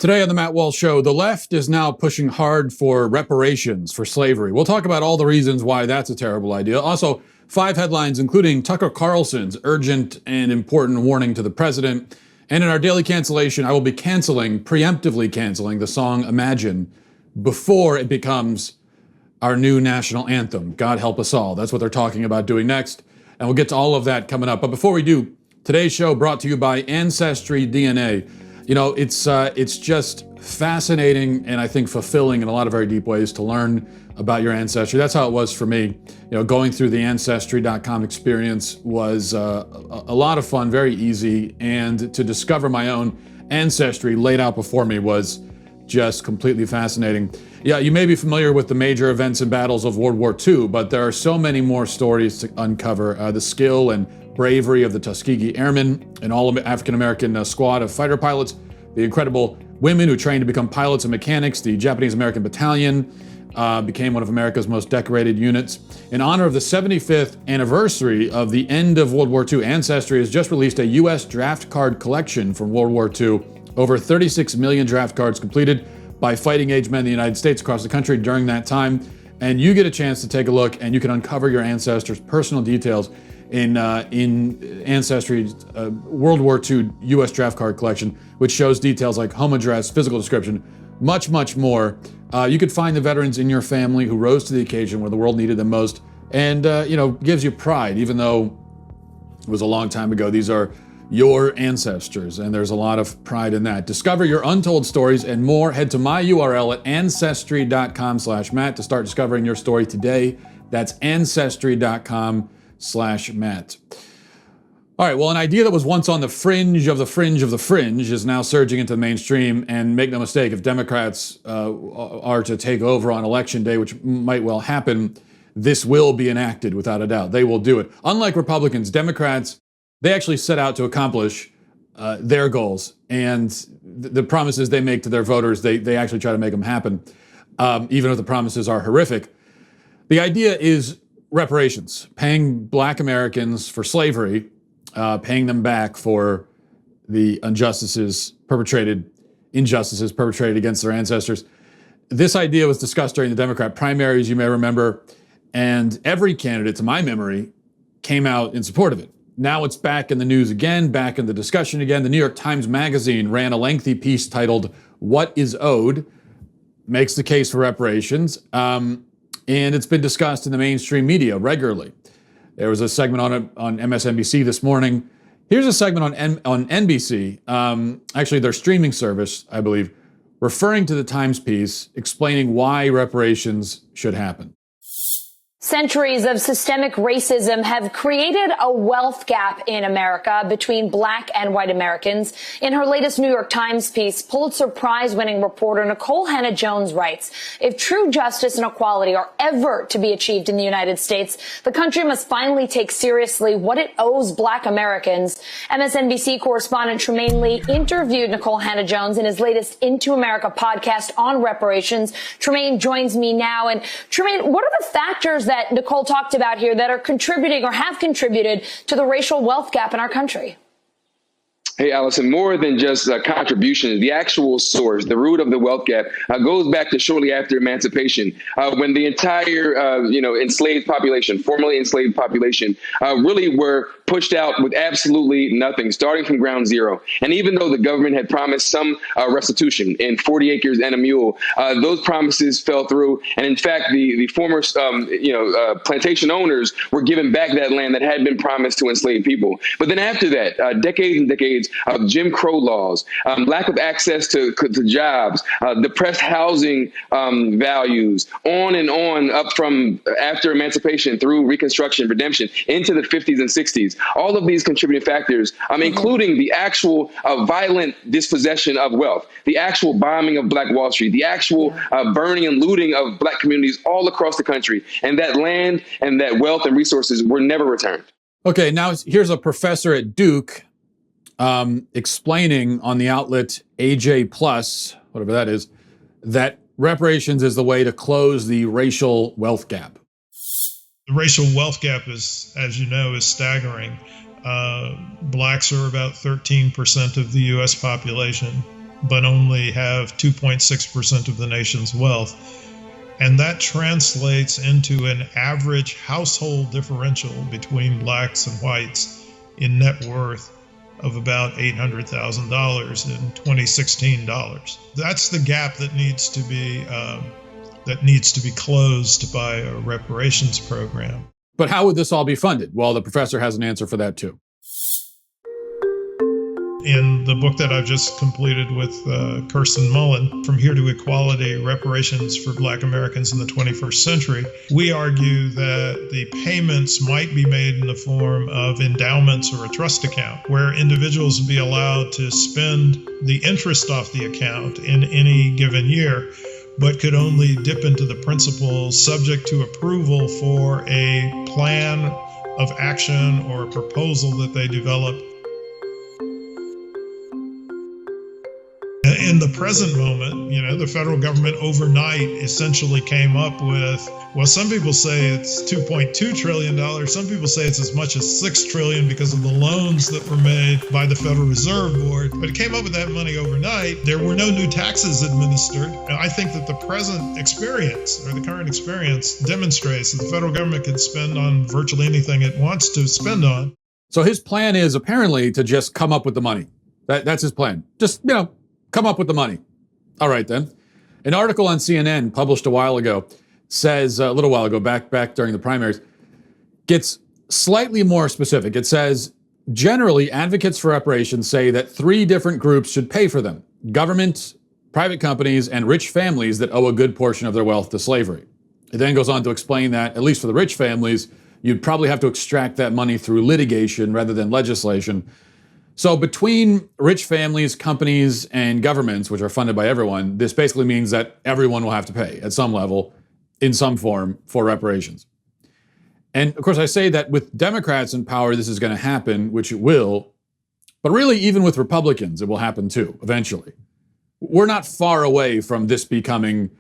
Today on the Matt Walsh Show, the left is now pushing hard for reparations for slavery. We'll talk about all the reasons why that's a terrible idea. Also, 5 headlines, including Tucker Carlson's urgent and important warning to the president. And in our daily cancellation, I will be preemptively canceling the song Imagine before it becomes our new national anthem. God help us all. That's what they're talking about doing next. And we'll get to all of that coming up. But before we do, today's show brought to you by Ancestry DNA. You know, it's just fascinating and I think fulfilling in a lot of very deep ways to learn about your ancestry. That's how it was for me. You know, going through the Ancestry.com experience was a lot of fun, very easy, and to discover my own ancestry laid out before me was just completely fascinating. Yeah, you may be familiar with the major events and battles of World War II, but there are so many more stories to uncover. The skill and bravery of the Tuskegee Airmen, an all-African-American squad of fighter pilots, the incredible women who trained to become pilots and mechanics, the Japanese-American Battalion became one of America's most decorated units. In honor of the 75th anniversary of the end of World War II, Ancestry has just released a U.S. draft card collection from World War II. Over 36 million draft cards completed by fighting-age men in the United States across the country during that time. And you get a chance to take a look and you can uncover your ancestors' personal details in Ancestry's World War II U.S. draft card collection, which shows details like home address, physical description, much, much more. You could find the veterans in your family who rose to the occasion where the world needed them most, and gives you pride, even though it was a long time ago. These are your ancestors, and there's a lot of pride in that. Discover your untold stories and more. Head to my URL at ancestry.com/Matt to start discovering your story today. That's ancestry.com/Matt. All right, well, an idea that was once on the fringe of the fringe of the fringe is now surging into the mainstream. And make no mistake, if Democrats are to take over on Election Day, which might well happen, this will be enacted without a doubt. They will do it. Unlike Republicans, Democrats, they actually set out to accomplish their goals. And the promises they make to their voters, they actually try to make them happen, even if the promises are horrific. The idea is reparations, paying Black Americans for slavery, paying them back for the injustices perpetrated against their ancestors. This idea was discussed during the Democrat primaries, you may remember, and every candidate, to my memory, came out in support of it. Now it's back in the news again, back in the discussion again. The New York Times Magazine ran a lengthy piece titled, "What is Owed?" Makes the case for reparations. And it's been discussed in the mainstream media regularly. There was a segment on it on MSNBC this morning. Here's a segment on NBC, actually their streaming service, I believe, referring to the Times piece, explaining why reparations should happen. Centuries of systemic racism have created a wealth gap in America between Black and white Americans. In her latest New York Times piece, Pulitzer Prize-winning reporter Nikole Hannah-Jones writes, if true justice and equality are ever to be achieved in the United States, the country must finally take seriously what it owes Black Americans. MSNBC correspondent Tremaine Lee interviewed Nikole Hannah-Jones in his latest Into America podcast on reparations. Tremaine joins me now. And Tremaine, what are the factors that Nikole talked about here that are contributing or have contributed to the racial wealth gap in our country? Hey, Allison, more than just contributions, the actual source, the root of the wealth gap goes back to shortly after emancipation, when the entire, enslaved population, formerly enslaved population, really were pushed out with absolutely nothing, starting from ground zero. And even though the government had promised some restitution in 40 acres and a mule, those promises fell through. And in fact, the former, plantation owners were given back that land that had been promised to enslaved people. But then after that, decades and decades of Jim Crow laws, lack of access to jobs, depressed housing values, on and on, up from after emancipation through Reconstruction, Redemption, into the 50s and 60s. All of these contributing factors, including the actual violent dispossession of wealth, the actual bombing of Black Wall Street, the actual burning and looting of Black communities all across the country. And that land and that wealth and resources were never returned. Okay, now here's a professor at Duke explaining on the outlet AJ Plus, whatever that is, that reparations is the way to close the racial wealth gap. The racial wealth gap is, as you know, is staggering. Blacks are about 13% of the U.S. population. but only have 2.6% of the nation's wealth. And that translates into an average household differential between blacks and whites in net worth of about $800,000 in 2016 dollars. That's the gap that needs to be closed by a reparations program. But how would this all be funded? Well, the professor has an answer for that too. In the book that I've just completed with Kirsten Mullen, From Here to Equality, Reparations for Black Americans in the 21st Century, we argue that the payments might be made in the form of endowments or a trust account, where individuals would be allowed to spend the interest off the account in any given year, but could only dip into the principal subject to approval for a plan of action or a proposal that they develop. In the present moment, the federal government overnight essentially came up with, well, some people say it's $2.2 trillion. Some people say it's as much as $6 trillion because of the loans that were made by the Federal Reserve Board. But it came up with that money overnight. There were no new taxes administered. And I think that the present experience, or the current experience, demonstrates that the federal government can spend on virtually anything it wants to spend on. So his plan is apparently to just come up with the money. That's his plan. Just, come up with the money. All right, then. An article on CNN published a while ago says, a little while ago, back during the primaries, gets slightly more specific. It says, generally, advocates for reparations say that 3 different groups should pay for them: government, private companies, and rich families that owe a good portion of their wealth to slavery. It then goes on to explain that, at least for the rich families, you'd probably have to extract that money through litigation rather than legislation. So between rich families, companies, and governments, which are funded by everyone, this basically means that everyone will have to pay at some level, in some form, for reparations. And of course, I say that with Democrats in power, this is going to happen, which it will. But really, even with Republicans, it will happen too, eventually. We're not far away from this becoming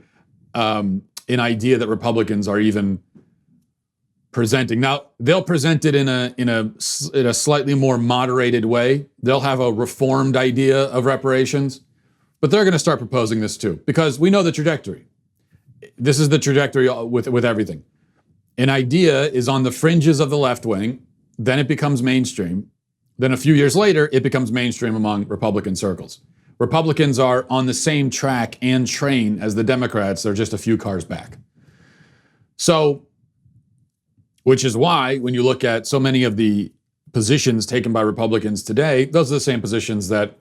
an idea that Republicans are even presenting. Now, they'll present it in a slightly more moderated way. They'll have a reformed idea of reparations, but they're going to start proposing this too, because we know the trajectory. This is the trajectory with everything. An idea is on the fringes of the left wing, then it becomes mainstream. Then a few years later, it becomes mainstream among Republican circles. Republicans are on the same track and train as the Democrats. They're just a few cars back. So, which is why, when you look at so many of the positions taken by Republicans today, those are the same positions that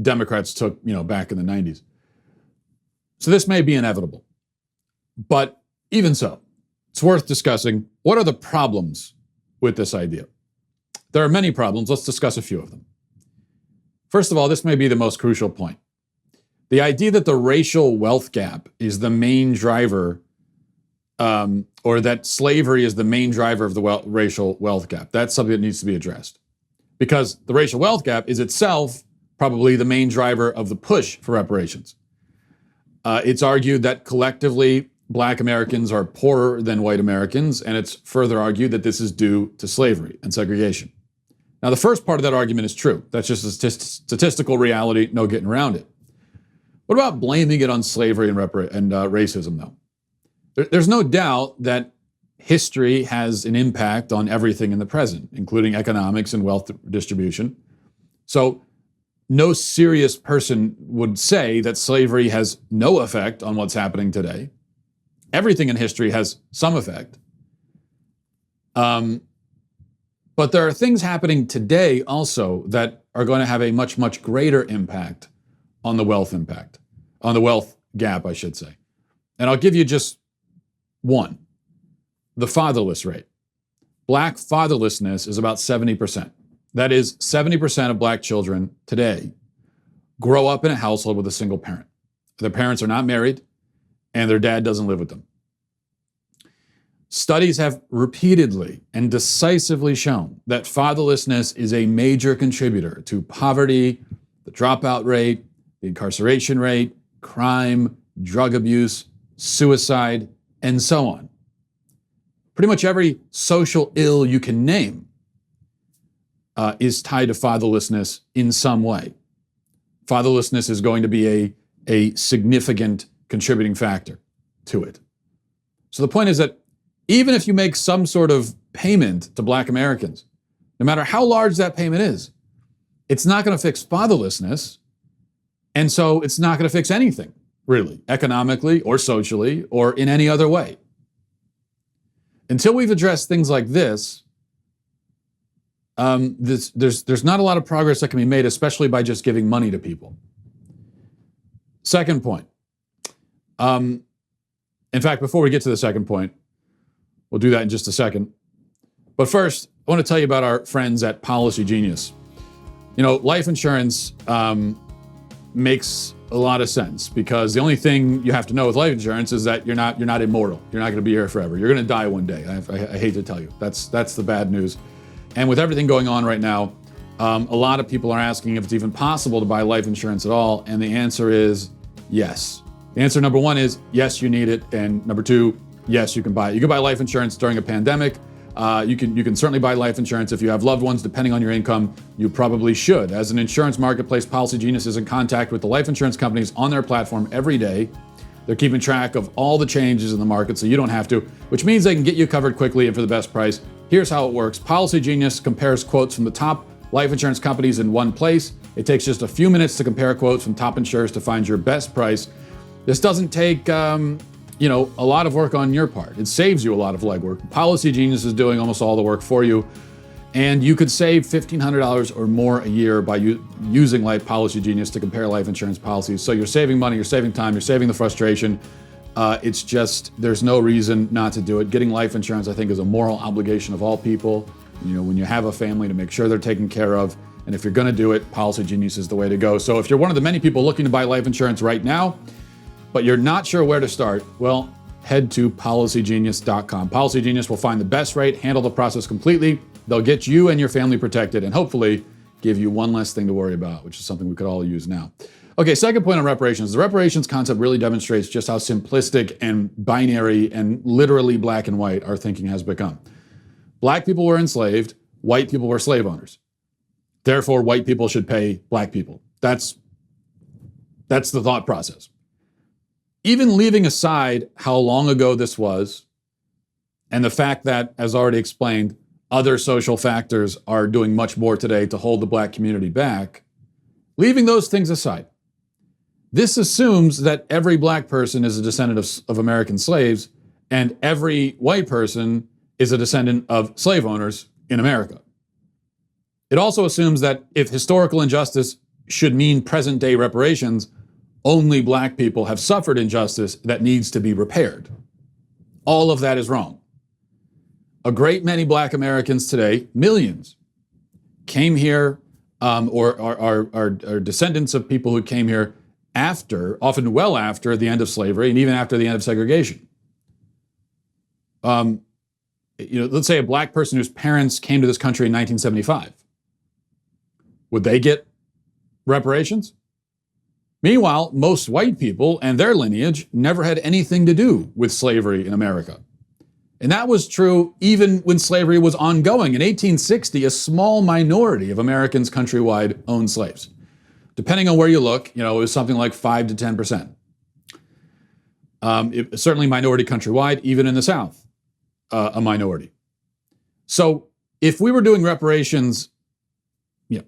Democrats took, back in the 90s. So this may be inevitable. But even so, it's worth discussing. What are the problems with this idea? There are many problems. Let's discuss a few of them. First of all, this may be the most crucial point. The idea that the racial wealth gap is the main driver, or that slavery is the main driver of the racial wealth gap. That's something that needs to be addressed. Because the racial wealth gap is itself probably the main driver of the push for reparations. It's argued that collectively, Black Americans are poorer than white Americans, and it's further argued that this is due to slavery and segregation. Now, the first part of that argument is true. That's just a statistical reality, no getting around it. What about blaming it on slavery and racism, though? There's no doubt that history has an impact on everything in the present, including economics and wealth distribution. So no serious person would say that slavery has no effect on what's happening today. Everything in history has some effect. But there are things happening today also that are going to have a much, much greater impact on the wealth gap, I should say. And I'll give you just one, the fatherless rate. Black fatherlessness is about 70%. That is, 70% of Black children today grow up in a household with a single parent. Their parents are not married, and their dad doesn't live with them. Studies have repeatedly and decisively shown that fatherlessness is a major contributor to poverty, the dropout rate, the incarceration rate, crime, drug abuse, suicide, and so on. Pretty much every social ill you can name is tied to fatherlessness in some way. fatherlessness is going to be a significant contributing factor to it. So the point is that even if you make some sort of payment to Black Americans, no matter how large that payment is, it's not going to fix fatherlessness. And so it's not going to fix anything, really, economically or socially or in any other way. Until we've addressed things like this, there's not a lot of progress that can be made, especially by just giving money to people. Second point. In fact, before we get to the second point, we'll do that in just a second. But first, I want to tell you about our friends at Policy Genius. You know, life insurance makes a lot of sense because the only thing you have to know with life insurance is that you're not immortal. You're not going to be here forever. You're going to die one day. I hate to tell you. That's the bad news. And with everything going on right now, a lot of people are asking if it's even possible to buy life insurance at all. And the answer is yes. The answer number one is yes, you need it. And number two, yes, you can buy it. You can buy life insurance during a pandemic. You can certainly buy life insurance if you have loved ones. Depending on your income, you probably should. As an insurance marketplace, Policy Genius is in contact with the life insurance companies on their platform every day. They're keeping track of all the changes in the market so you don't have to, which means they can get you covered quickly and for the best price. Here's how it works. Policy Genius compares quotes from the top life insurance companies in one place. It takes just a few minutes to compare quotes from top insurers to find your best price. This doesn't take a lot of work on your part. It saves you a lot of legwork. Policy Genius is doing almost all the work for you. And you could save $1,500 or more a year by using Policy Genius to compare life insurance policies. So you're saving money, you're saving time, you're saving the frustration. It's just, there's no reason not to do it. Getting life insurance, I think, is a moral obligation of all people. You know, when you have a family, to make sure they're taken care of. And if you're going to do it, Policy Genius is the way to go. So if you're one of the many people looking to buy life insurance right now, but you're not sure where to start, well, head to policygenius.com. Policy Genius will find the best rate, handle the process completely. They'll get you and your family protected and hopefully give you one less thing to worry about, which is something we could all use now. Okay, second point on reparations. The reparations concept really demonstrates just how simplistic and binary and literally black and white our thinking has become. Black people were enslaved, white people were slave owners. Therefore, white people should pay black people. That's the thought process. Even leaving aside how long ago this was, and the fact that, as already explained, other social factors are doing much more today to hold the black community back, leaving those things aside, this assumes that every black person is a descendant of American slaves and every white person is a descendant of slave owners in America. It also assumes that if historical injustice should mean present-day reparations, only black people have suffered injustice that needs to be repaired. All of that is wrong. A great many black Americans today, millions, came here or are descendants of people who came here after, often well after the end of slavery and even after the end of segregation. Let's say a black person whose parents came to this country in 1975. Would they get reparations? Meanwhile, most white people and their lineage never had anything to do with slavery in America. And that was true even when slavery was ongoing. In 1860, a small minority of Americans countrywide owned slaves. Depending on where you look, it was something like 5 to 10%. Certainly minority countrywide, even in the South, a minority. So if we were doing reparations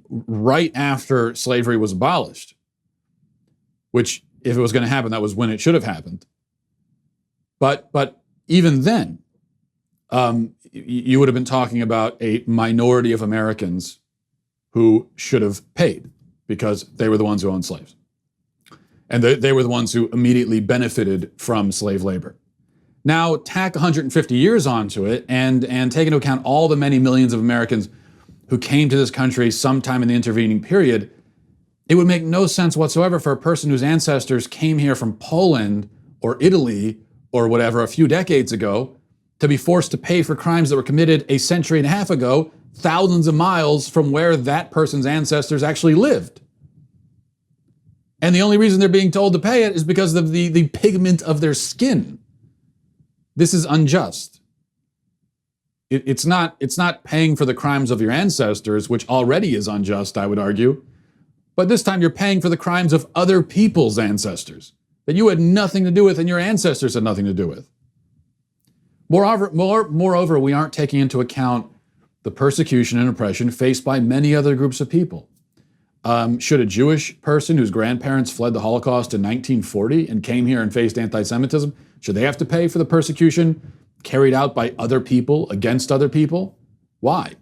right after slavery was abolished, which if it was going to happen, that was when it should have happened. But even then, you would have been talking about a minority of Americans who should have paid because they were the ones who owned slaves. And they were the ones who immediately benefited from slave labor. Now, tack 150 years onto it and take into account all the many millions of Americans who came to this country sometime in the intervening period, it would make no sense whatsoever for a person whose ancestors came here from Poland or Italy or whatever a few decades ago to be forced to pay for crimes that were committed a century and a half ago, thousands of miles from where that person's ancestors actually lived. And the only reason they're being told to pay it is because of the pigment of their skin. This is unjust. It's not paying for the crimes of your ancestors, which already is unjust, I would argue. But this time you're paying for the crimes of other people's ancestors that you had nothing to do with and your ancestors had nothing to do with. Moreover, we aren't taking into account the persecution and oppression faced by many other groups of people. Should a Jewish person whose grandparents fled the Holocaust in 1940 and came here and faced anti-Semitism, should they have to pay for the persecution carried out by other people against other people? Why?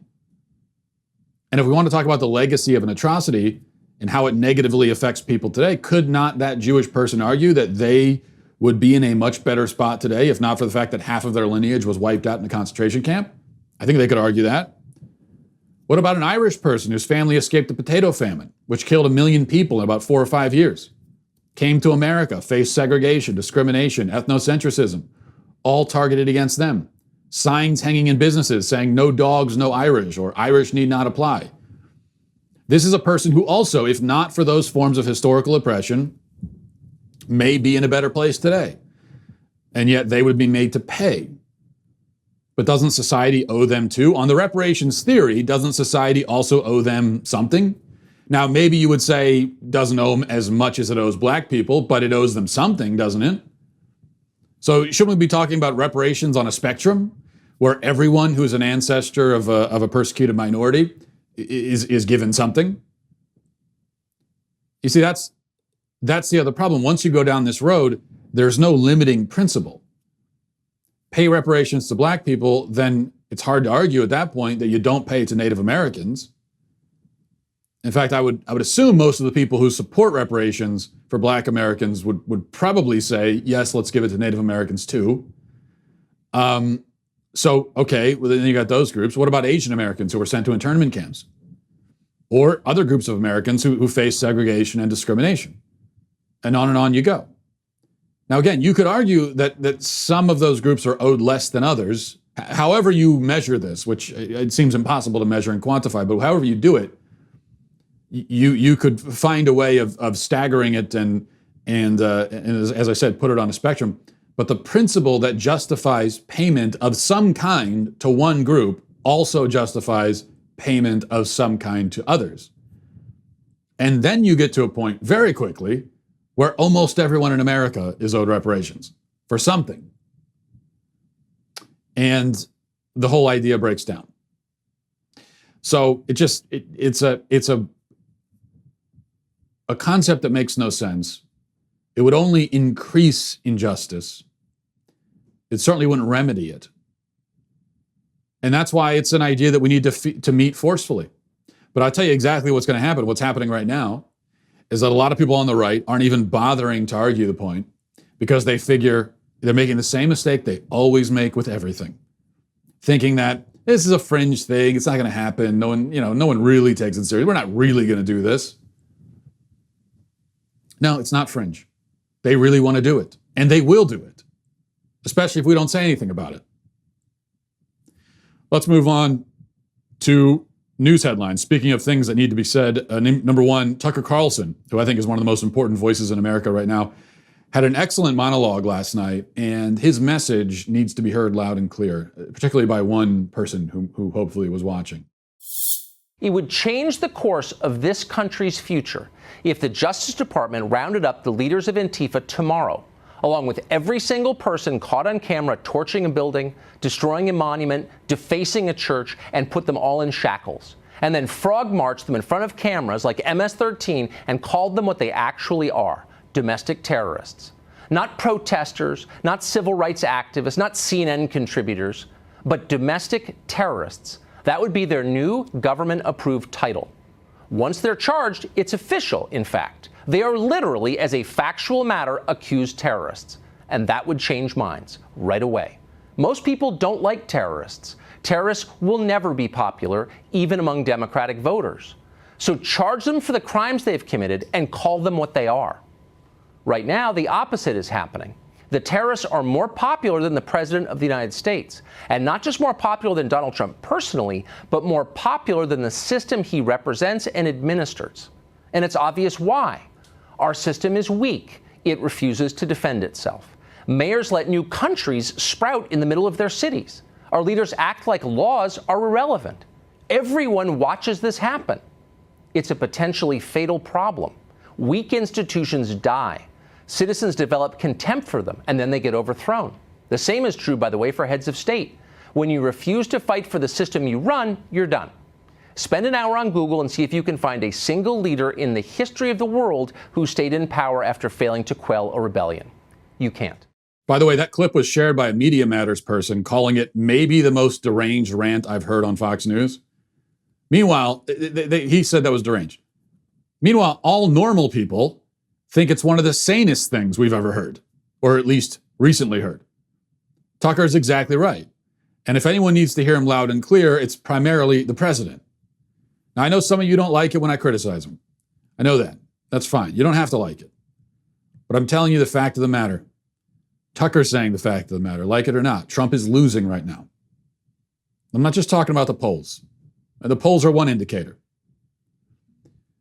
And if we want to talk about the legacy of an atrocity and how it negatively affects people today, could not that Jewish person argue that they would be in a much better spot today if not for the fact that half of their lineage was wiped out in a concentration camp? I think they could argue that. What about an Irish person whose family escaped the potato famine, which killed 1 million people in about 4 or 5 years? Came to America, faced segregation, discrimination, ethnocentrism, all targeted against them. Signs hanging in businesses saying no dogs, no Irish, or Irish need not apply. This is a person who also, if not for those forms of historical oppression, may be in a better place today. And yet they would be made to pay. But doesn't society owe them too? On the reparations theory, doesn't society also owe them something? Now, maybe you would say doesn't owe them as much as it owes black people, but it owes them something, doesn't it? So shouldn't we be talking about reparations on a spectrum where everyone who is an ancestor of a persecuted minority is given something? You see, that's the other problem. Once you go down this road, there's no limiting principle. Pay reparations to black people, then it's hard to argue at that point that you don't pay to Native Americans. In fact, I would assume most of the people who support reparations for black Americans would probably say, yes, let's give it to Native Americans too. So, okay, well, then you got those groups. What about Asian Americans who were sent to internment camps? Or other groups of Americans who face segregation and discrimination? And on you go. Now, again, you could argue that some of those groups are owed less than others. However you measure this, which it seems impossible to measure and quantify, but however you do it, you could find a way of staggering it and as I said, put it on a spectrum. But the principle that justifies payment of some kind to one group also justifies payment of some kind to others. And then you get to a point very quickly where almost everyone in America is owed reparations for something. And the whole idea breaks down. So it's a concept that makes no sense. It would only increase injustice. It certainly wouldn't remedy it. And that's why it's an idea that we need to meet forcefully. But I'll tell you exactly what's going to happen. What's happening right now is that a lot of people on the right aren't even bothering to argue the point because they figure they're making the same mistake they always make with everything. Thinking that this is a fringe thing, it's not going to happen, no one really takes it seriously, we're not really going to do this. No, it's not fringe. They really want to do it, and they will do it, especially if we don't say anything about it. Let's move on to news headlines. Speaking of things that need to be said, number one, Tucker Carlson, who I think is one of the most important voices in America right now, had an excellent monologue last night, and his message needs to be heard loud and clear, particularly by one person who hopefully was watching. It would change the course of this country's future if the Justice Department rounded up the leaders of Antifa tomorrow, along with every single person caught on camera torching a building, destroying a monument, defacing a church, and put them all in shackles, and then frog marched them in front of cameras like MS-13 and called them what they actually are: domestic terrorists. Not protesters, not civil rights activists, not CNN contributors, but domestic terrorists. That would be their new government-approved title. Once they're charged, it's official, in fact. They are literally, as a factual matter, accused terrorists. And that would change minds right away. Most people don't like terrorists. Terrorists will never be popular, even among Democratic voters. So charge them for the crimes they've committed and call them what they are. Right now, the opposite is happening. The terrorists are more popular than the President of the United States. And not just more popular than Donald Trump personally, but more popular than the system he represents and administers. And it's obvious why. Our system is weak. It refuses to defend itself. Mayors let new countries sprout in the middle of their cities. Our leaders act like laws are irrelevant. Everyone watches this happen. it's a potentially fatal problem. Weak institutions die. Citizens develop contempt for them, and then they get overthrown. The same is true, by the way, for heads of state. When you refuse to fight for the system you run, you're done. Spend an hour on Google and see if you can find a single leader in the history of the world who stayed in power after failing to quell a rebellion. You can't. By the way, that clip was shared by a Media Matters person, calling it maybe the most deranged rant I've heard on Fox News. Meanwhile, he said that was deranged. Meanwhile, all normal people think it's one of the sanest things we've ever heard, or at least recently heard. Tucker is exactly right. And if anyone needs to hear him loud and clear, it's primarily the president. Now, I know some of you don't like it when I criticize him. I know that. That's fine. You don't have to like it. But I'm telling you the fact of the matter. Tucker's saying the fact of the matter, like it or not. Trump is losing right now. I'm not just talking about the polls. The polls are one indicator.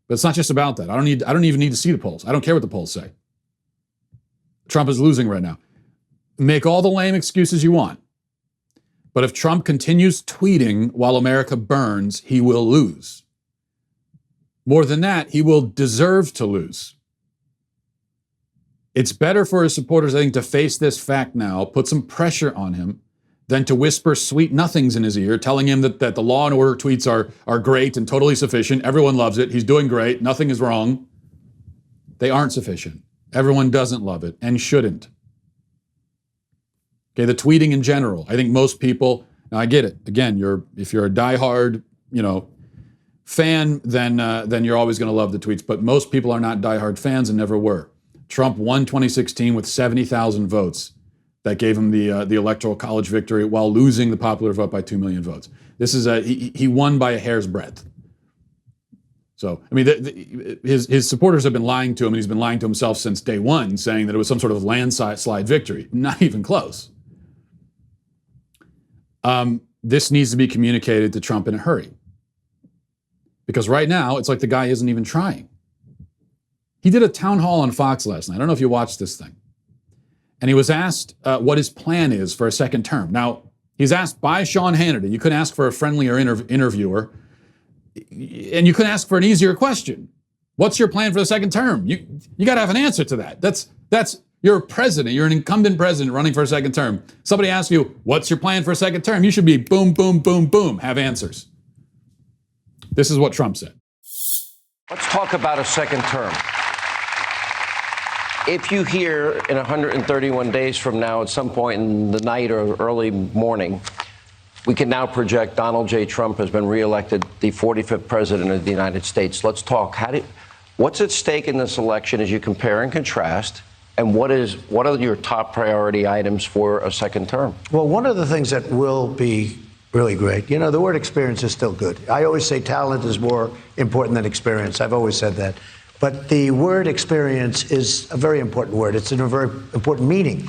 But it's not just about that. I don't even need to see the polls. I don't care what the polls say. Trump is losing right now. Make all the lame excuses you want. But if Trump continues tweeting while America burns, he will lose. More than that, he will deserve to lose. It's better for his supporters, I think, to face this fact now, put some pressure on him, than to whisper sweet nothings in his ear, telling him that the Law and Order tweets are great and totally sufficient. Everyone loves it. He's doing great. Nothing is wrong. They aren't sufficient. Everyone doesn't love it and shouldn't. Okay, the tweeting in general. I think most people, now I get it. Again, if you're a diehard, fan, then you're always going to love the tweets. But most people are not diehard fans and never were. Trump won 2016 with 70,000 votes. That gave him the Electoral College victory while losing the popular vote by 2 million votes. This is he won by a hair's breadth. So, I mean, his supporters have been lying to him, and he's been lying to himself since day one, saying that it was some sort of landslide victory. Not even close. This needs to be communicated to Trump in a hurry. Because right now, it's like the guy isn't even trying. He did a town hall on Fox last night. I don't know if you watched this thing. And he was asked what his plan is for a second term. Now, he's asked by Sean Hannity. You couldn't ask for a friendlier interviewer. And you couldn't ask for an easier question. What's your plan for the second term? You got to have an answer to that. That's you're a president. You're an incumbent president running for a second term. Somebody asks you, what's your plan for a second term? You should be boom, boom, boom, boom. Have answers. This is what Trump said. Let's talk about a second term. If you hear in 131 days from now, at some point in the night or early morning, we can now project Donald J. Trump has been reelected the 45th president of the United States. Let's talk. What's at stake in this election as you compare and contrast? And what are your top priority items for a second term? Well, one of the things that will be really great, the word experience is still good. I always say talent is more important than experience. I've always said that. But the word experience is a very important word. It's in a very important meaning.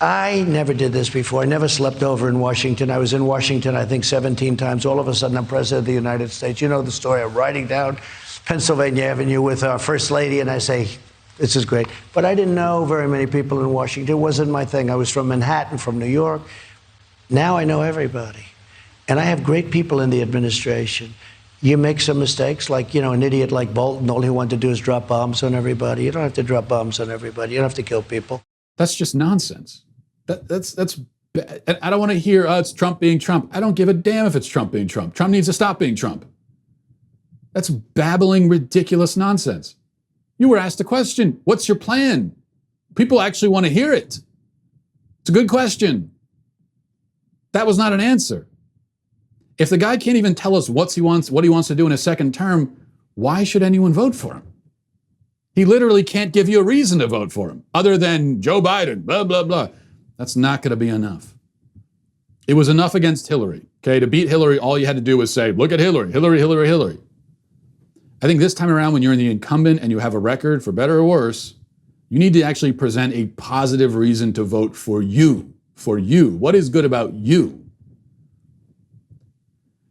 I never did this before. I never slept over in Washington. I was in Washington, I think, 17 times. All of a sudden, I'm president of the United States. You know the story. I'm riding down Pennsylvania Avenue with our first lady, and I say, this is great. But I didn't know very many people in Washington. It wasn't my thing. I was from Manhattan, from New York. Now I know everybody. And I have great people in the administration. You make some mistakes, like, an idiot like Bolton, all he wanted to do is drop bombs on everybody. You don't have to drop bombs on everybody. You don't have to kill people. That's just nonsense. That's bad. And I don't want to hear, it's Trump being Trump. I don't give a damn if it's Trump being Trump. Trump needs to stop being Trump. That's babbling, ridiculous nonsense. You were asked a question. What's your plan? People actually want to hear it. It's a good question. That was not an answer. If the guy can't even tell us what he wants to do in a second term, why should anyone vote for him? He literally can't give you a reason to vote for him, other than Joe Biden, blah, blah, blah. That's not going to be enough. It was enough against Hillary. Okay, to beat Hillary, all you had to do was say, look at Hillary, Hillary, Hillary, Hillary. I think this time around, when you're in the incumbent and you have a record, for better or worse, you need to actually present a positive reason to vote for you. For you. What is good about you?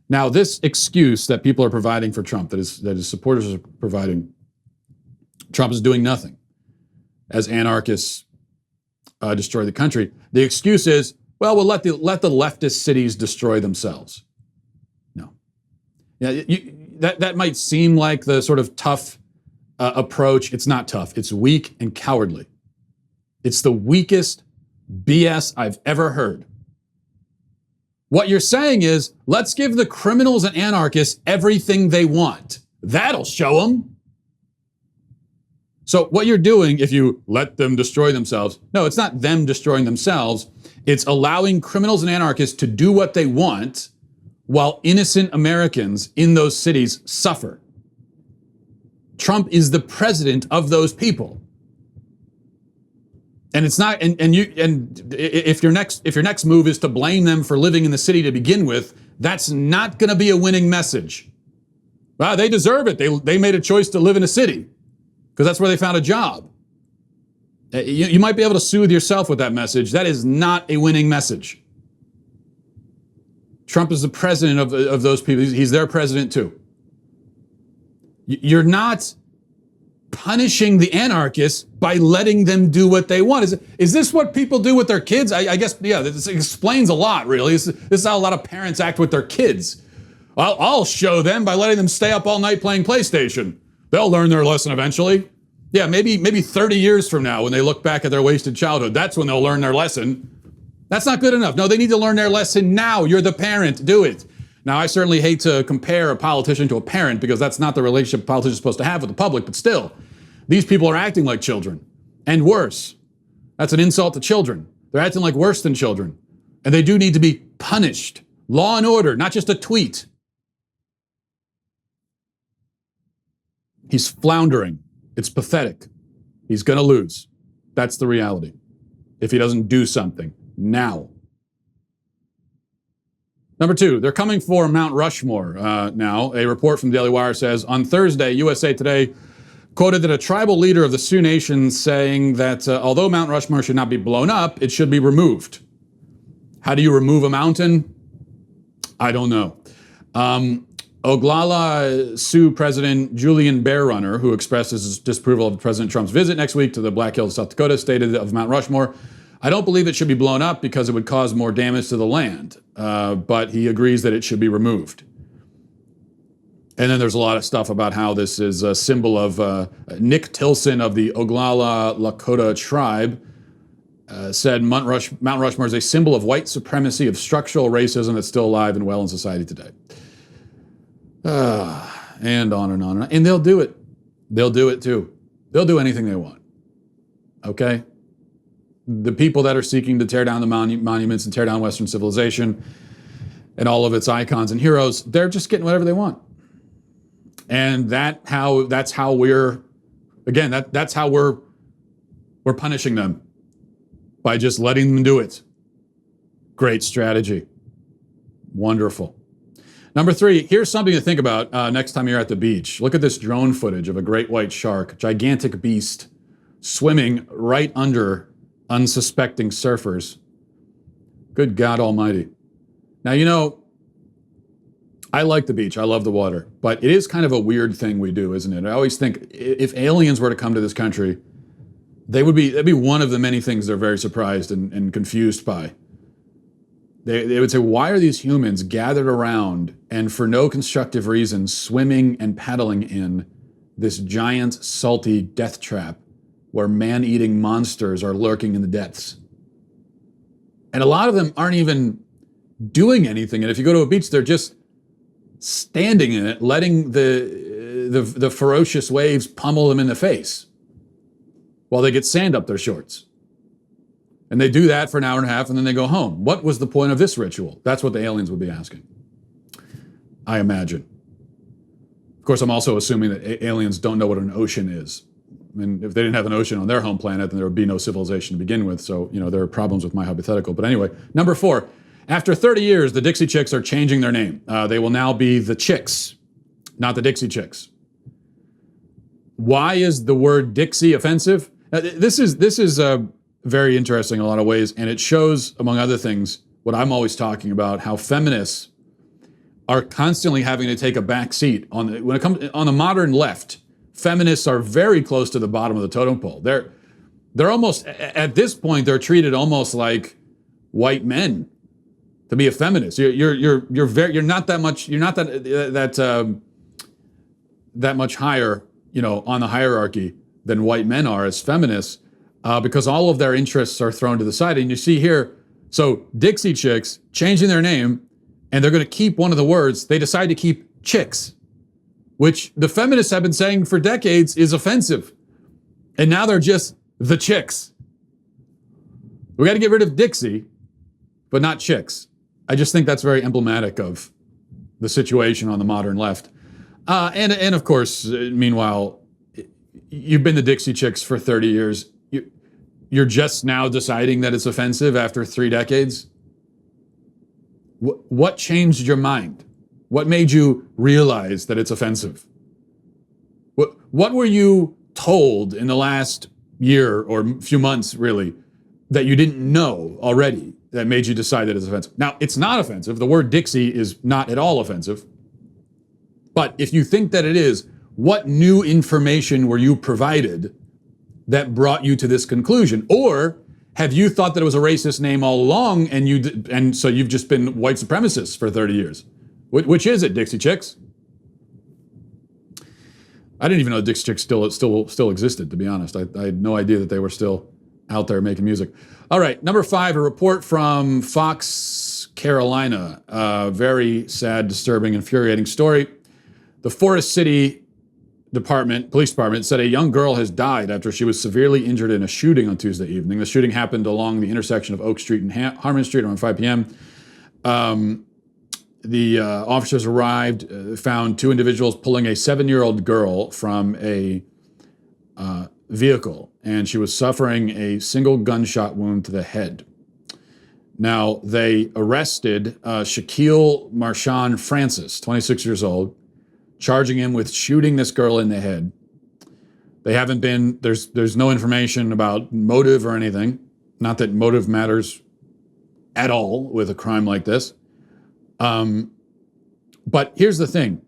Now, this excuse that people are providing for Trump, that his supporters are providing, Trump is doing nothing as anarchists destroy the country. The excuse is, well, we'll let the leftist cities destroy themselves. No. Yeah, that might seem like the sort of tough approach. It's not tough. It's weak and cowardly. It's the weakest BS I've ever heard. What you're saying is, let's give the criminals and anarchists everything they want. That'll show them. So what you're doing, if you let them destroy themselves, no, it's not them destroying themselves. It's allowing criminals and anarchists to do what they want while innocent Americans in those cities suffer. Trump is the president of those people. And it's not, and if your next move is to blame them for living in the city to begin with, that's not going to be a winning message. Well, they deserve it. They made a choice to live in a city because that's where they found a job. You might be able to soothe yourself with that message. That is not a winning message. Trump is the president of those people. He's their president too. You're not punishing the anarchists by letting them do what they want. Is this what people do with their kids? I guess, yeah, this explains a lot, really. This is how a lot of parents act with their kids. I'll show them by letting them stay up all night playing PlayStation. They'll learn their lesson eventually. Yeah, maybe 30 years from now when they look back at their wasted childhood, that's when they'll learn their lesson. That's not good enough. No, they need to learn their lesson now. You're the parent. Do it. Now, I certainly hate to compare a politician to a parent because that's not the relationship a politician is supposed to have with the public, but still, these people are acting like children and worse. That's an insult to children. They're acting like worse than children, and they do need to be punished. Law and order, not just a tweet. He's floundering. It's pathetic. He's going to lose. That's the reality. If he doesn't do something now. Number two, they're coming for Mount Rushmore now. A report from Daily Wire says on Thursday, USA Today quoted that a tribal leader of the Sioux Nation saying that although Mount Rushmore should not be blown up, it should be removed. How do you remove a mountain? I don't know. Oglala Sioux President Julian Bearrunner, who expressed his disapproval of President Trump's visit next week to the Black Hills, South Dakota, stated of Mount Rushmore, I don't believe it should be blown up because it would cause more damage to the land, but he agrees that it should be removed. And then there's a lot of stuff about how this is a symbol of Nick Tilson of the Oglala Lakota tribe said Mount Rushmore is a symbol of white supremacy, of structural racism that's still alive and well in society today. And on and on and on. And they'll do it. They'll do it too. They'll do anything they want. Okay? The people that are seeking to tear down the monuments and tear down Western civilization and all of its icons and heroes, they're just getting whatever they want. And that's how we're punishing them, by just letting them do it. Great strategy. Wonderful. Number three, here's something to think about next time you're at the beach. Look at this drone footage of a great white shark, gigantic beast, swimming right under unsuspecting surfers. Good God Almighty. Now, you know, I like the beach. I love the water. But it is kind of a weird thing we do, isn't it? I always think if aliens were to come to this country, that'd be one of the many things they're very surprised and confused by. They would say, why are these humans gathered around and for no constructive reason swimming and paddling in this giant salty death trap where man-eating monsters are lurking in the depths? And a lot of them aren't even doing anything. And if you go to a beach, they're just standing in it, letting the ferocious waves pummel them in the face while they get sand up their shorts. And they do that for an hour and a half, and then they go home. What was the point of this ritual? That's what the aliens would be asking, I imagine. Of course, I'm also assuming that aliens don't know what an ocean is. I mean, if they didn't have an ocean on their home planet, then there would be no civilization to begin with. So, you know, there are problems with my hypothetical. But anyway, number four, after 30 years, the Dixie Chicks are changing their name. They will now be the Chicks, not the Dixie Chicks. Why is the word Dixie offensive? This is very interesting in a lot of ways, and it shows, among other things, what I'm always talking about, how feminists are constantly having to take a back seat when it comes on the modern left. Feminists are very close to the bottom of the totem pole. They're almost, at this point, they're treated almost like white men to be a feminist. You're not that that much higher, on the hierarchy than white men are as feminists, because all of their interests are thrown to the side. And you see here, so Dixie Chicks changing their name, and they're going to keep one of the words. They decide to keep chicks, which the feminists have been saying for decades is offensive. And now they're just the chicks. We got to get rid of Dixie, but not chicks. I just think that's very emblematic of the situation on the modern left. And of course, meanwhile, you've been the Dixie Chicks for 30 years. You're just now deciding that it's offensive after 3 decades? What changed your mind? What made you realize that it's offensive? What were you told in the last year or few months, really, that you didn't know already that made you decide that it's offensive? Now, it's not offensive. The word Dixie is not at all offensive. But if you think that it is, what new information were you provided that brought you to this conclusion? Or have you thought that it was a racist name all along, and so you've just been white supremacists for 30 years? Which is it, Dixie Chicks? I didn't even know Dixie Chicks still existed, to be honest. I had no idea that they were still out there making music. All right, number 5, a report from Fox Carolina. Very sad, disturbing, infuriating story. The Forest City Police Department said a young girl has died after she was severely injured in a shooting on Tuesday evening. The shooting happened along the intersection of Oak Street and Harmon Street around 5 p.m. The officers arrived, found 2 individuals pulling a 7-year-old girl from a vehicle, and she was suffering a single gunshot wound to the head. Now, they arrested Shaquille Marshawn Francis, 26 years old, charging him with shooting this girl in the head. They haven't been, there's no information about motive or anything. Not that motive matters at all with a crime like this. But here's the thing.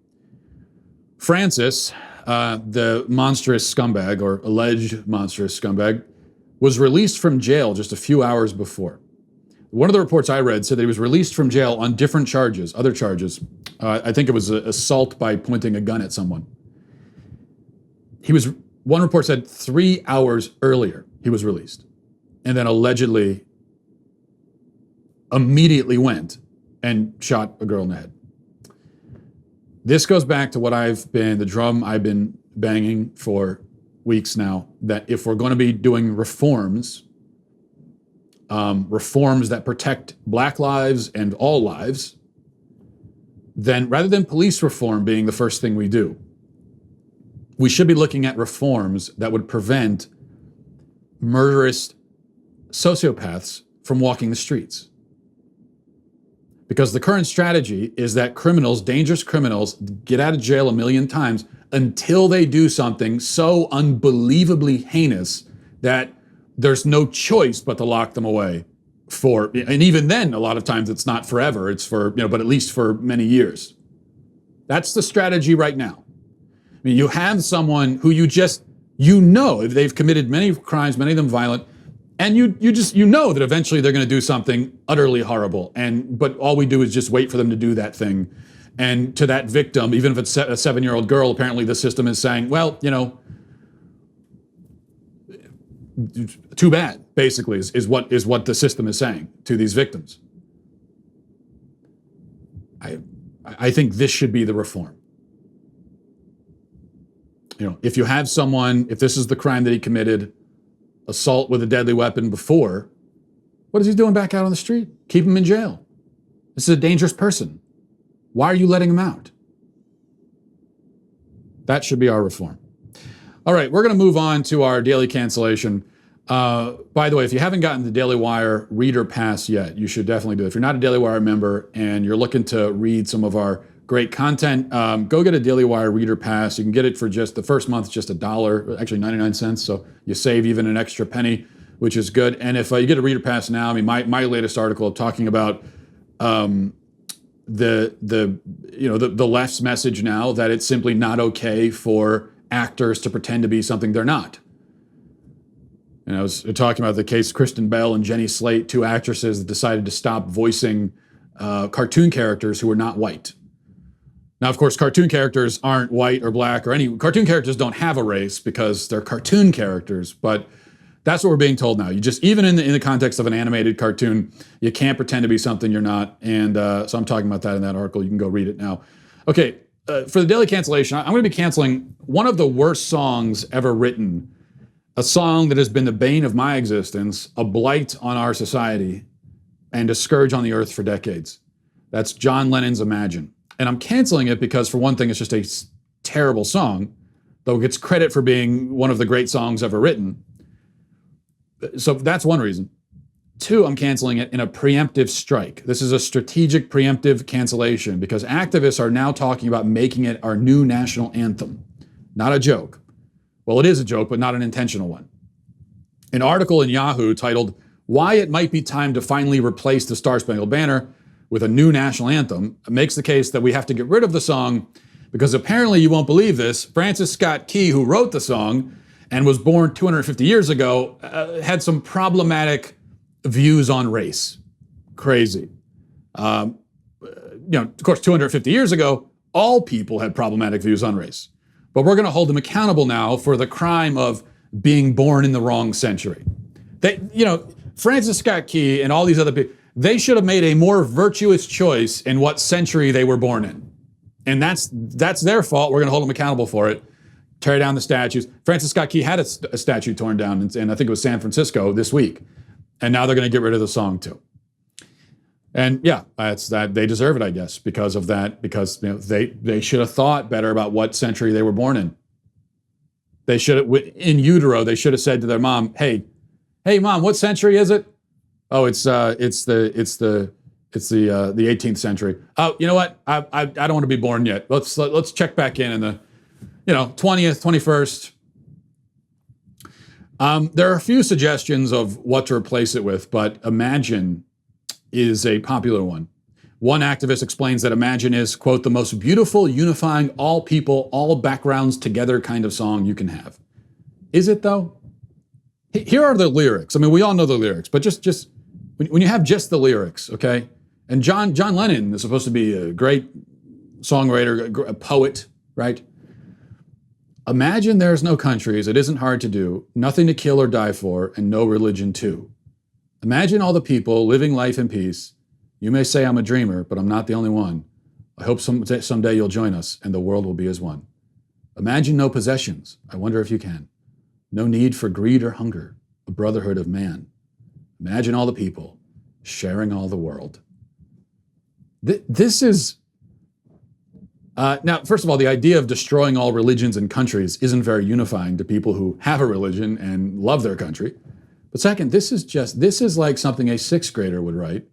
Francis, the monstrous scumbag, or alleged monstrous scumbag, was released from jail just a few hours before. One of the reports I read said that he was released from jail on different charges, other charges. I think it was assault by pointing a gun at someone. One report said 3 hours earlier he was released, and then allegedly immediately went and shot a girl in the head. This goes back to the drum I've been banging for weeks now, that if we're going to be doing reforms that protect Black lives and all lives, then rather than police reform being the first thing we do, we should be looking at reforms that would prevent murderous sociopaths from walking the streets. Because the current strategy is that criminals, dangerous criminals, get out of jail 1,000,000 times until they do something so unbelievably heinous that there's no choice but to lock them away and even then, a lot of times it's not forever, it's for, but at least for many years. That's the strategy right now. I mean, you have someone who they've committed many crimes, many of them violent, and you know that eventually they're going to do something utterly horrible. But all we do is just wait for them to do that thing. And to that victim, even if it's a 7-year-old girl, apparently the system is saying, well, too bad, basically, is what the system is saying to these victims. I think this should be the reform. If you have someone, if this is the crime that he committed, assault with a deadly weapon before, what is he doing back out on the street? Keep him in jail. This is a dangerous person. Why are you letting him out? That should be our reform. All right, we're going to move on to our daily cancellation. By the way, if you haven't gotten the Daily Wire Reader Pass yet, you should definitely do it. If you're not a Daily Wire member and you're looking to read some of our great content, go get a Daily Wire Reader Pass. You can get it for just the first month, just $1, actually 99 cents. So you save even an extra penny, which is good. And if you get a Reader Pass now, my latest article talking about the left's message now that it's simply not okay for actors to pretend to be something they're not. And I was talking about the case Kristen Bell and Jenny Slate, 2 actresses that decided to stop voicing cartoon characters who were not white. Now, of course, cartoon characters aren't white or black or any. Cartoon characters don't have a race because they're cartoon characters, but that's what we're being told now. You just, even in the context of an animated cartoon, you can't pretend to be something you're not. And so I'm talking about that in that article. You can go read it now. Okay, for the Daily Cancellation, I'm going to be canceling one of the worst songs ever written, a song that has been the bane of my existence, a blight on our society, and a scourge on the earth for decades. That's John Lennon's Imagine. And I'm canceling it because, for one thing, it's just a terrible song, though it gets credit for being one of the great songs ever written. So that's one reason. Two, I'm canceling it in a preemptive strike. This is a strategic preemptive cancellation because activists are now talking about making it our new national anthem. Not a joke. Well, it is a joke, but not an intentional one. An article in Yahoo titled, "Why It Might Be Time to Finally Replace the Star-Spangled Banner with a New National Anthem," makes the case that we have to get rid of the song because apparently, you won't believe this, Francis Scott Key, who wrote the song and was born 250 years ago, had some problematic views on race. Crazy. Of course, 250 years ago, all people had problematic views on race. But we're going to hold them accountable now for the crime of being born in the wrong century. Francis Scott Key and all these other people, they should have made a more virtuous choice in what century they were born in. And that's their fault. We're going to hold them accountable for it. Tear down the statues. Francis Scott Key had a statue torn down, and I think it was San Francisco this week. And now they're going to get rid of the song too. And yeah, that's that. They deserve it, I guess, because of that. Because they should have thought better about what century they were born in. They should have, in utero, they should have said to their mom, "Hey, mom, what century is it?" "Oh, it's the 18th century." "Oh, you know what? I don't want to be born yet. Let's check back in the 20th, 21st. There are a few suggestions of what to replace it with, but Imagine is a popular one. One activist explains that Imagine is, quote, "the most beautiful, unifying, all people, all backgrounds together kind of song you can have." Is it though? Here are the lyrics. I mean, we all know the lyrics, but just when you have just the lyrics, okay? And John Lennon is supposed to be a great songwriter, a poet, right? "Imagine there's no countries, it isn't hard to do, nothing to kill or die for, and no religion too. Imagine all the people living life in peace. You may say I'm a dreamer, but I'm not the only one. I hope someday you'll join us, and the world will be as one. Imagine no possessions, I wonder if you can. No need for greed or hunger, a brotherhood of man. Imagine all the people, sharing all the world." This is... now, first of all, the idea of destroying all religions and countries isn't very unifying to people who have a religion and love their country. But second, this is like something a sixth grader would write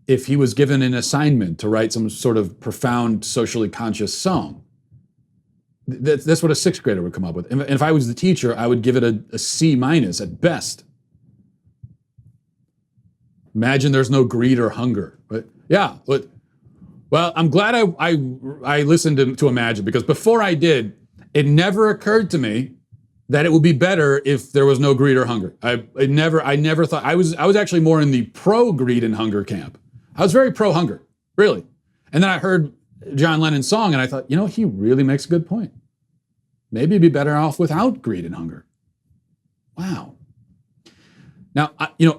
if he was given an assignment to write some sort of profound, socially conscious song. That's what a sixth grader would come up with. And if I was the teacher, I would give it a C- at best. Imagine there's no greed or hunger. But yeah, but... Well, I'm glad I listened to Imagine, because before I did, it never occurred to me that it would be better if there was no greed or hunger. I never thought. I was actually more in the pro-greed and hunger camp. I was very pro-hunger, really. And then I heard John Lennon's song and I thought, he really makes a good point. Maybe it'd be better off without greed and hunger. Wow. Now,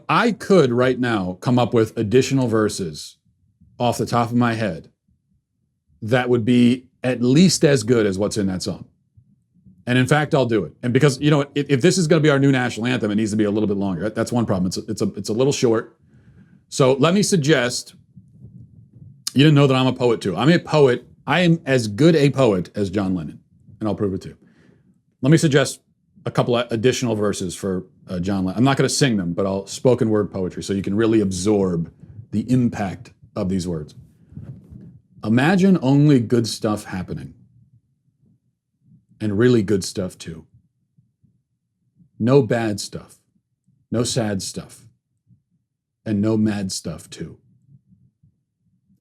I could right now come up with additional verses off the top of my head that would be at least as good as what's in that song. And in fact, I'll do it. And because, if this is going to be our new national anthem, it needs to be a little bit longer. That's one problem. It's a little short. So let me suggest, you didn't know that I'm a poet too. I'm a poet. I am as good a poet as John Lennon, and I'll prove it too. Let me suggest a couple of additional verses for John Lennon. I'm not going to sing them, but I'll spoken word poetry so you can really absorb the impact of these words. Imagine only good stuff happening. And really good stuff too. No bad stuff. No sad stuff. And no mad stuff too.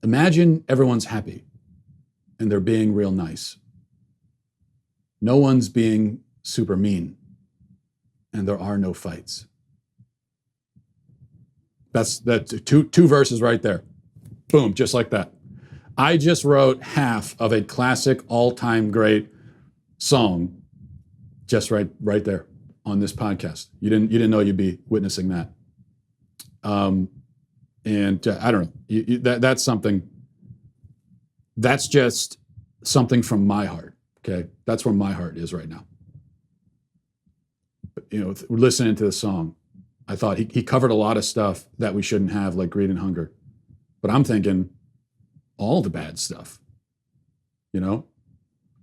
Imagine everyone's happy and they're being real nice. No one's being super mean. And there are no fights. That's two verses right there. Boom, just like that. I just wrote half of a classic, all-time great song just right there on this podcast. You didn't know you'd be witnessing that. And I don't know. That's something. That's just something from my heart. Okay, that's where my heart is right now. But, listening to the song, I thought he covered a lot of stuff that we shouldn't have, like greed and hunger. But I'm thinking all the bad stuff.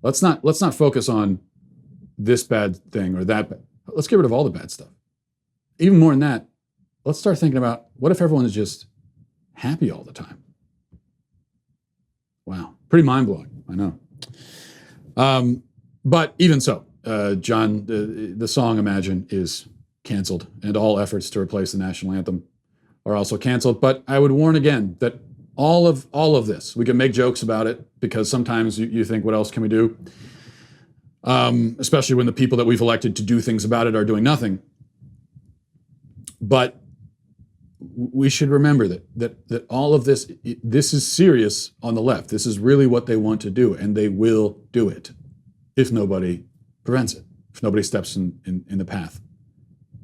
Let's not focus on this bad thing or that bad. Let's get rid of all the bad stuff. Even more than that, let's start thinking about what if everyone is just happy all the time? Wow, pretty mind-blowing, I know. But even so, John, the song Imagine is canceled, and all efforts to replace the national anthem are also canceled. But I would warn again that all of this, we can make jokes about it because sometimes you think, what else can we do? Especially when the people that we've elected to do things about it are doing nothing. But we should remember that all of this is serious on the left. This is really what they want to do, and they will do it if nobody prevents it, if nobody steps in the path.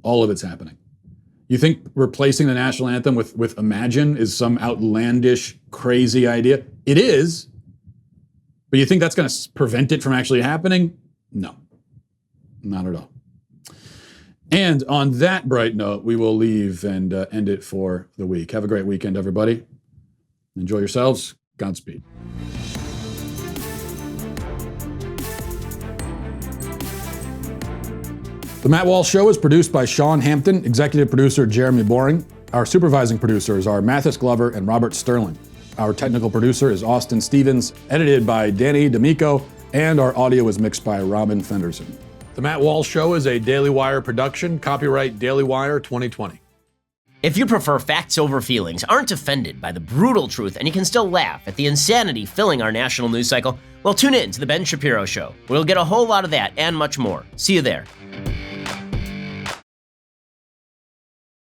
All of it's happening. You think replacing the national anthem with Imagine is some outlandish, crazy idea? It is. But you think that's going to prevent it from actually happening? No, not at all. And on that bright note, we will leave and end it for the week. Have a great weekend, everybody. Enjoy yourselves. Godspeed. The Matt Walsh Show is produced by Sean Hampton, executive producer Jeremy Boring. Our supervising producers are Mathis Glover and Robert Sterling. Our technical producer is Austin Stevens, edited by Danny D'Amico, and our audio is mixed by Robin Fenderson. The Matt Walsh Show is a Daily Wire production, copyright Daily Wire 2020. If you prefer facts over feelings, aren't offended by the brutal truth, and you can still laugh at the insanity filling our national news cycle, well, tune in to The Ben Shapiro Show. We'll get a whole lot of that and much more. See you there.